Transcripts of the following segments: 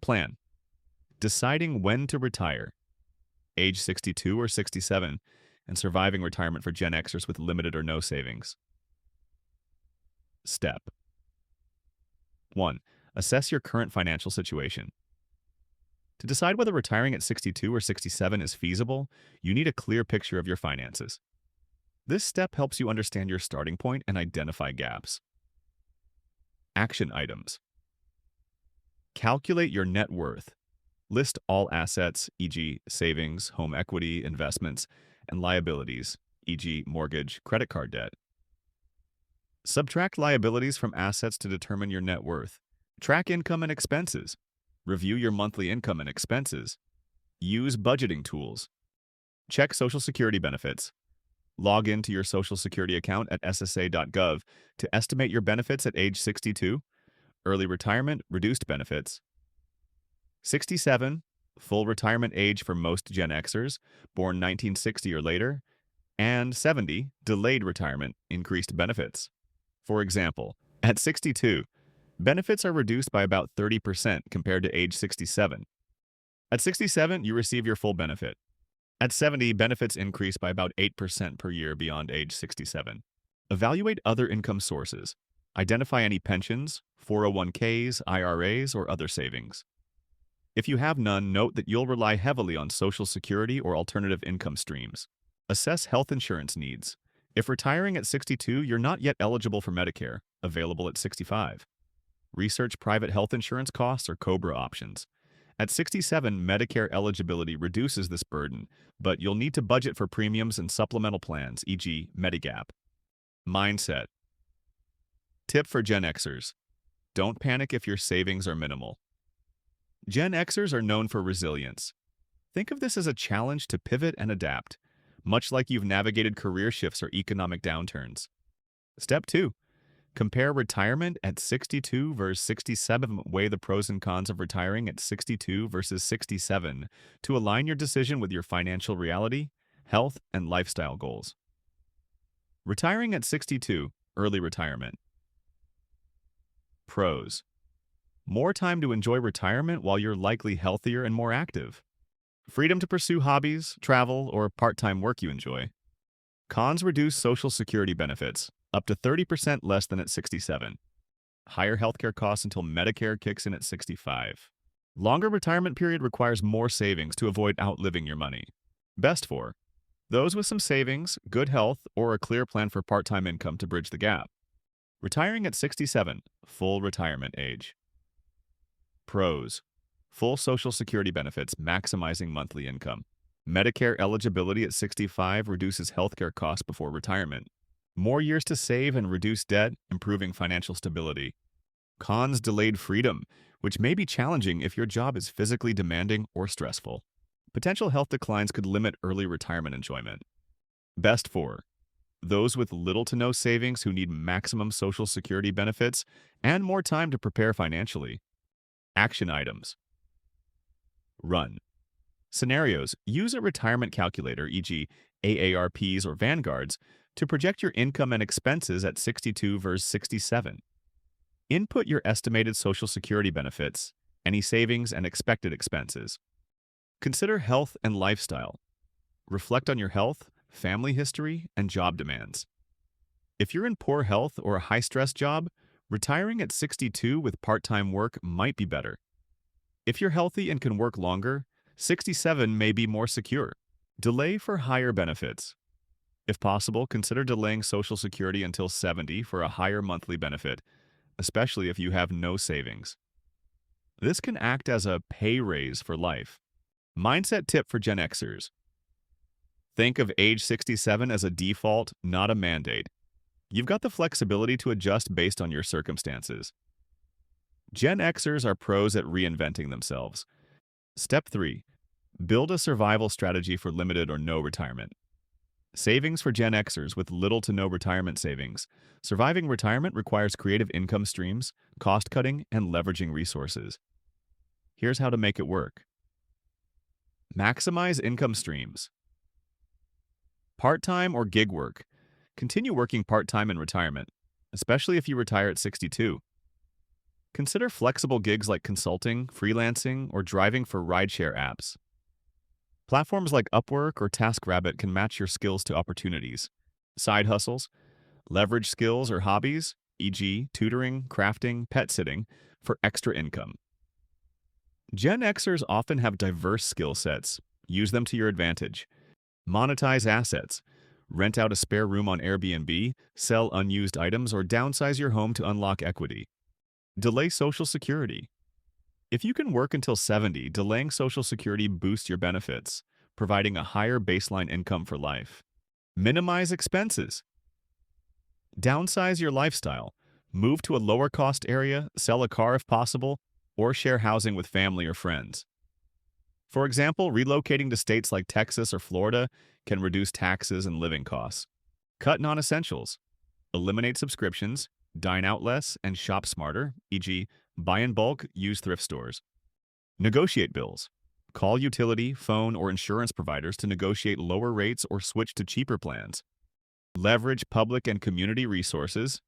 Plan. Deciding when to retire, age 62 or 67, and surviving retirement for Gen Xers with limited or no savings. Step 1. Assess your current financial situation. To decide whether retiring at 62 or 67 is feasible, you need a clear picture of your finances. This step helps you understand your starting point and identify gaps. Action items. Calculate your net worth. List all assets, e.g., savings, home equity, investments, and liabilities, e.g., mortgage, credit card debt. Subtract liabilities from assets to determine your net worth. Track income and expenses. Review your monthly income and expenses. Use budgeting tools. Check Social Security benefits. Log into your Social Security account at ssa.gov to estimate your benefits at age 62, early retirement, reduced benefits. 67, full retirement age for most Gen Xers, born 1960 or later, and 70, delayed retirement, increased benefits. For example, at 62, benefits are reduced by about 30% compared to age 67. At 67, you receive your full benefit. At 70, benefits increase by about 8% per year beyond age 67. Evaluate other income sources. Identify any pensions, 401ks, IRAs, or other savings. If you have none, note that you'll rely heavily on Social Security or alternative income streams. Assess health insurance needs. If retiring at 62, you're not yet eligible for Medicare, available at 65. Research private health insurance costs or COBRA options. At 67, Medicare eligibility reduces this burden, but you'll need to budget for premiums and supplemental plans, e.g., Medigap. Mindset. Tip for Gen Xers. Don't panic if your savings are minimal. Gen Xers are known for resilience. Think of this as a challenge to pivot and adapt, much like you've navigated career shifts or economic downturns. Step 2. Compare retirement at 62 versus 67. Weigh the pros and cons of retiring at 62 versus 67 to align your decision with your financial reality, health, and lifestyle goals. Retiring at 62, early retirement. Pros. More time to enjoy retirement while you're likely healthier and more active. Freedom to pursue hobbies, travel, or part-time work you enjoy. Cons: reduce Social Security benefits, up to 30% less than at 67. Higher healthcare costs until Medicare kicks in at 65. Longer retirement period requires more savings to avoid outliving your money. Best for those with some savings, good health, or a clear plan for part-time income to bridge the gap. Retiring at 67, full retirement age. Pros: full Social Security benefits, maximizing monthly income. Medicare eligibility at 65 reduces healthcare costs before retirement. More years to save and reduce debt, improving financial stability. Cons: delayed freedom, which may be challenging if your job is physically demanding or stressful. Potential health declines could limit early retirement enjoyment. Best for those with little to no savings who need maximum Social Security benefits and more time to prepare financially. Action items. Run. Scenarios. Use a retirement calculator, e.g., AARPs or Vanguards, to project your income and expenses at 62 versus 67. Input your estimated Social Security benefits, any savings, and expected expenses. Consider health and lifestyle. Reflect on your health, family history, and job demands. If you're in poor health or a high-stress job, retiring at 62 with part-time work might be better. If you're healthy and can work longer, 67 may be more secure. Delay for higher benefits. If possible, consider delaying Social Security until 70 for a higher monthly benefit, especially if you have no savings. This can act as a pay raise for life. Mindset tip for Gen Xers. Think of age 67 as a default, not a mandate. You've got the flexibility to adjust based on your circumstances. Gen Xers are pros at reinventing themselves. Step 3. Build a survival strategy for limited or no retirement. Savings for Gen Xers with little to no retirement savings. Surviving retirement requires creative income streams, cost-cutting, and leveraging resources. Here's how to make it work. Maximize income streams. Part-time or gig work. Continue working part-time in retirement, especially if you retire at 62. Consider flexible gigs like consulting, freelancing, or driving for rideshare apps. Platforms like Upwork or TaskRabbit can match your skills to opportunities. Side hustles, leverage skills or hobbies, e.g., tutoring, crafting, pet sitting, for extra income. Gen Xers often have diverse skill sets. Use them to your advantage. Monetize assets. Rent out a spare room on Airbnb, sell unused items, or downsize your home to unlock equity. Delay Social Security. If you can work until 70, delaying Social Security boosts your benefits, providing a higher baseline income for life. Minimize expenses. Downsize your lifestyle. Move to a lower-cost area, sell a car if possible, or share housing with family or friends. For example, relocating to states like Texas or Florida can reduce taxes and living costs. Cut non-essentials. Eliminate subscriptions, dine out less, and shop smarter, e.g., buy in bulk, use thrift stores. Negotiate bills. Call utility, phone, or insurance providers to negotiate lower rates or switch to cheaper plans. Leverage public and community resources.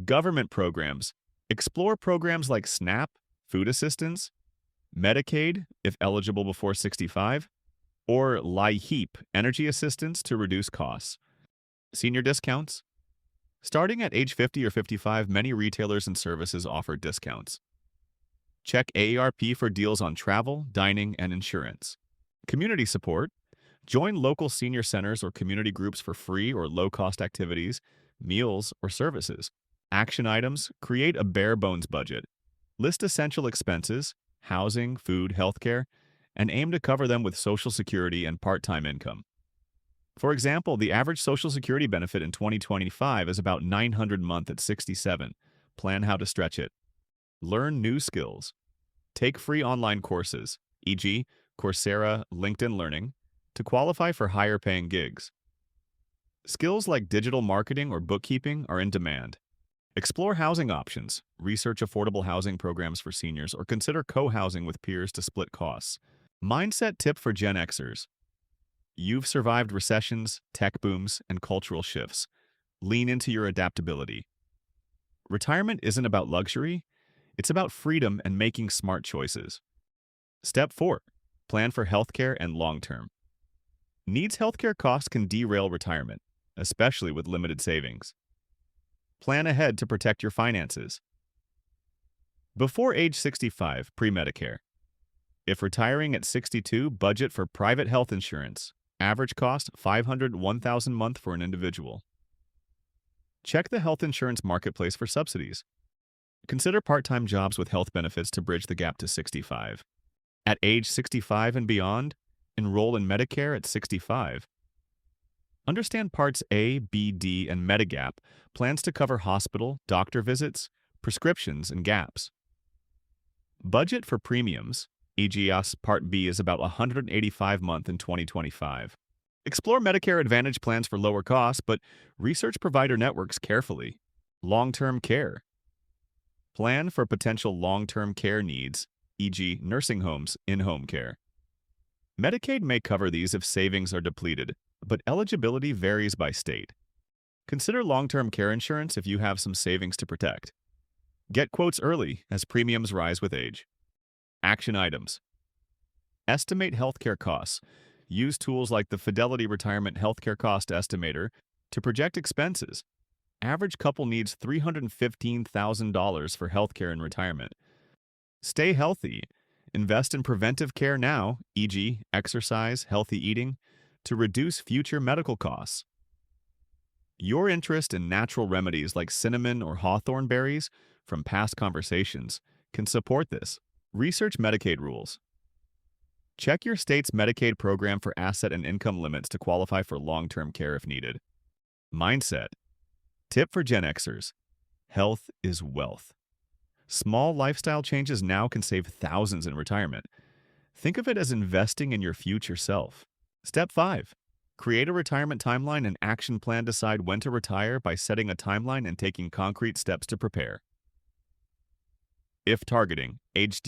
Government programs. Explore programs like SNAP, food assistance, Medicaid, if eligible before 65, or LIHEAP, energy assistance to reduce costs. Senior discounts. Starting at age 50 or 55, many retailers and services offer discounts. Check AARP for deals on travel, dining, and insurance. Community support. Join local senior centers or community groups for free or low-cost activities, meals, or services. Action items. Create a bare-bones budget. List essential expenses, housing, food, healthcare, and aim to cover them with Social Security and part-time income. For example, the average Social Security benefit in 2025 is about $900 a month at 67. Plan how to stretch it. Learn new skills. Take free online courses, e.g., Coursera, LinkedIn Learning, to qualify for higher-paying gigs. Skills like digital marketing or bookkeeping are in demand. Explore housing options, research affordable housing programs for seniors, or consider co-housing with peers to split costs. Mindset tip for Gen Xers. You've survived recessions, tech booms, and cultural shifts. Lean into your adaptability. Retirement isn't about luxury, it's about freedom and making smart choices. Step 4. Plan for healthcare and long-term. Needs healthcare costs can derail retirement, especially with limited savings. Plan ahead to protect your finances. Before age 65, pre-Medicare. If retiring at 62, budget for private health insurance. Average cost $500 to $1,000 a month for an individual. Check the health insurance marketplace for subsidies. Consider part-time jobs with health benefits to bridge the gap to 65. At age 65 and beyond, enroll in Medicare at 65. Understand Parts A, B, D, and Medigap, plans to cover hospital, doctor visits, prescriptions, and gaps. Budget for premiums, e.g. Part B is about $185 a month in 2025. Explore Medicare Advantage plans for lower costs, but research provider networks carefully. Long-term care. Plan for potential long-term care needs, e.g. nursing homes, in-home care. Medicaid may cover these if savings are depleted, but eligibility varies by state. Consider long-term care insurance if you have some savings to protect. Get quotes early as premiums rise with age. Action items. Estimate healthcare costs. Use tools like the Fidelity Retirement Healthcare Cost Estimator to project expenses. Average couple needs $315,000 for healthcare in retirement. Stay healthy. Invest in preventive care now, e.g., exercise, healthy eating, to reduce future medical costs. Your interest in natural remedies like cinnamon or hawthorn berries from past conversations can support this. Research Medicaid rules. Check your state's Medicaid program for asset and income limits to qualify for long-term care if needed. Mindset. Tip for Gen Xers. Health is wealth. Small lifestyle changes now can save thousands in retirement. Think of it as investing in your future self. Step 5. Create a retirement timeline and action plan. Decide when to retire by setting a timeline and taking concrete steps to prepare. If targeting age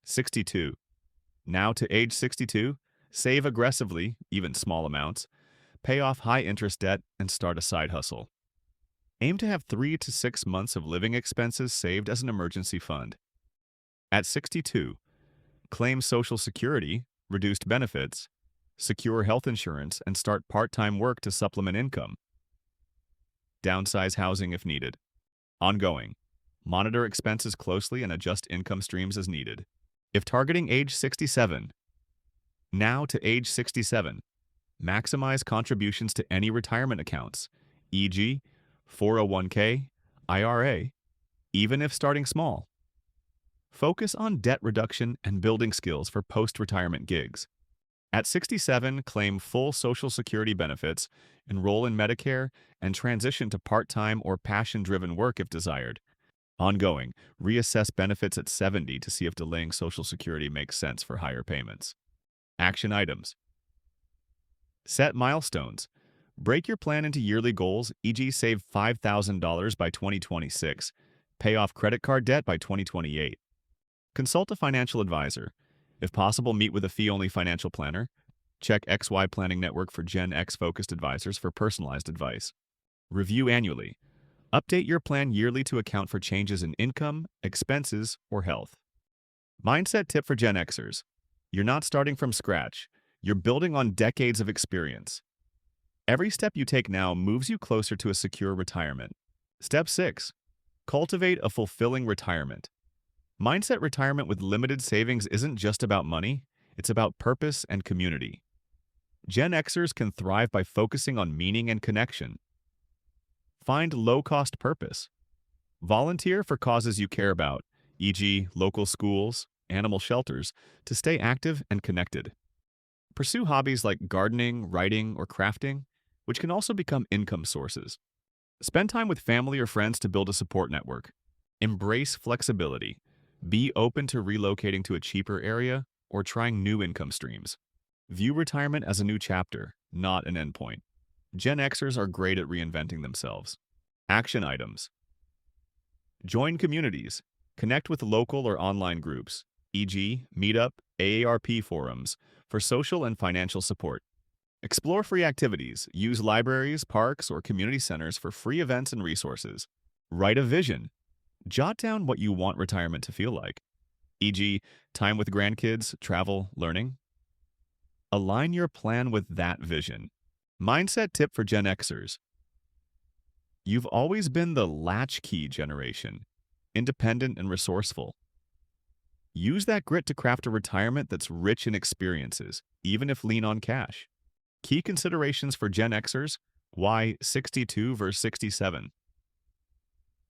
62. Now to age 62, save aggressively, even small amounts, pay off high-interest debt, and start a side hustle. Aim to have 3 to 6 months of living expenses saved as an emergency fund. At 62, claim Social Security, reduced benefits, secure health insurance, and start part-time work to supplement income. Downsize housing if needed. Ongoing. Monitor expenses closely and adjust income streams as needed. If targeting age 67, now to age 67, maximize contributions to any retirement accounts, e.g., 401k, IRA, even if starting small. Focus on debt reduction and building skills for post-retirement gigs. At 67, claim full Social Security benefits, enroll in Medicare, and transition to part-time or passion-driven work if desired. Ongoing, reassess benefits at 70 to see if delaying Social Security makes sense for higher payments. Action items. Set milestones. Break your plan into yearly goals, e.g. save $5,000 by 2026, pay off credit card debt by 2028. Consult a financial advisor. If possible, meet with a fee-only financial planner. Check XY Planning Network for Gen X-focused advisors for personalized advice. Review annually. Update your plan yearly to account for changes in income, expenses, or health. Mindset tip for Gen Xers. You're not starting from scratch. You're building on decades of experience. Every step you take now moves you closer to a secure retirement. Step 6. Cultivate a fulfilling retirement. Mindset retirement with limited savings isn't just about money, it's about purpose and community. Gen Xers can thrive by focusing on meaning and connection. Find low-cost purpose. Volunteer for causes you care about, e.g., local schools, animal shelters, to stay active and connected. Pursue hobbies like gardening, writing, or crafting, which can also become income sources. Spend time with family or friends to build a support network. Embrace flexibility. Be open to relocating to a cheaper area or trying new income streams. View retirement as a new chapter, not an endpoint. Gen Xers are great at reinventing themselves. Action items. Join communities. Connect with local or online groups, e.g., Meetup, AARP forums, for social and financial support. Explore free activities. Use libraries, parks, or community centers for free events and resources. Write a vision. Jot down what you want retirement to feel like, e.g., time with grandkids, travel, learning. Align your plan with that vision. Mindset tip for Gen Xers. You've always been the latchkey generation, independent and resourceful. Use that grit to craft a retirement that's rich in experiences, even if lean on cash. Key considerations for Gen Xers: why 62 versus 67?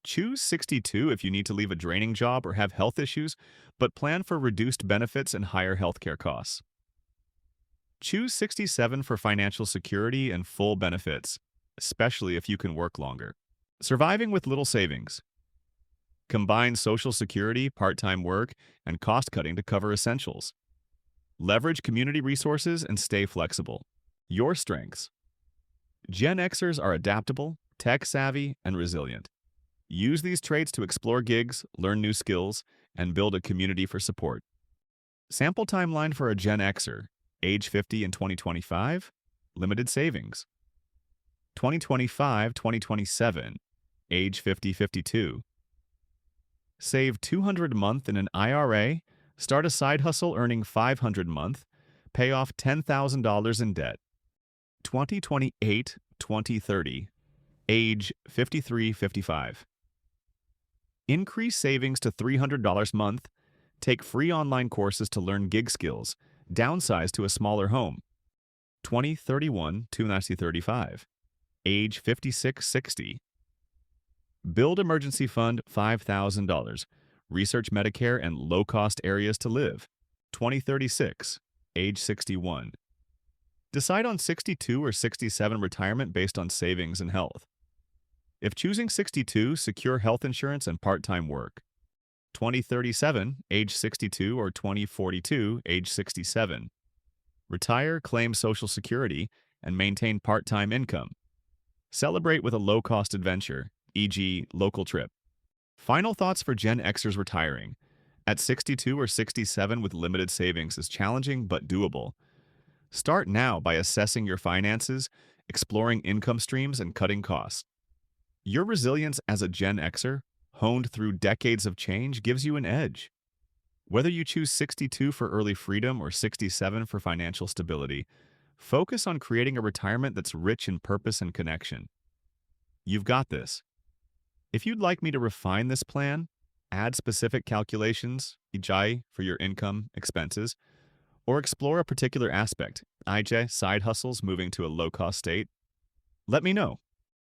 Choose 62 if you need to leave a draining job or have health issues, but plan for reduced benefits and higher healthcare costs. Choose 67 for financial security and full benefits, especially if you can work longer. Surviving with little savings. Combine Social Security, part-time work, and cost-cutting to cover essentials. Leverage community resources and stay flexible. Your strengths. Gen Xers are adaptable, tech-savvy, and resilient. Use these traits to explore gigs, learn new skills, and build a community for support. Sample timeline for a Gen Xer, age 50 in 2025, limited savings. 2025-2027, age 50-52. Save $200 a month in an IRA, start a side hustle earning $500 a month, pay off $10,000 in debt. 2028-2030, age 53-55. Increase savings to $300 a month, take free online courses to learn gig skills, downsize to a smaller home. 2031-2035, age 56-60. Build emergency fund $5,000, research Medicare and low-cost areas to live. 2036, age 61. Decide on 62 or 67 retirement based on savings and health. If choosing 62, secure health insurance and part-time work. 2037, age 62, or 2042, age 67. Retire, claim Social Security, and maintain part-time income. Celebrate with a low-cost adventure, e.g., local trip. Final thoughts for Gen Xers retiring. At 62 or 67 with limited savings is challenging but doable. Start now by assessing your finances, exploring income streams, and cutting costs. Your resilience as a Gen Xer, honed through decades of change, gives you an edge. Whether you choose 62 for early freedom or 67 for financial stability, focus on creating a retirement that's rich in purpose and connection. You've got this. If you'd like me to refine this plan, add specific calculations, EJ, for your income, expenses, or explore a particular aspect, IJ, side hustles moving to a low-cost state, let me know.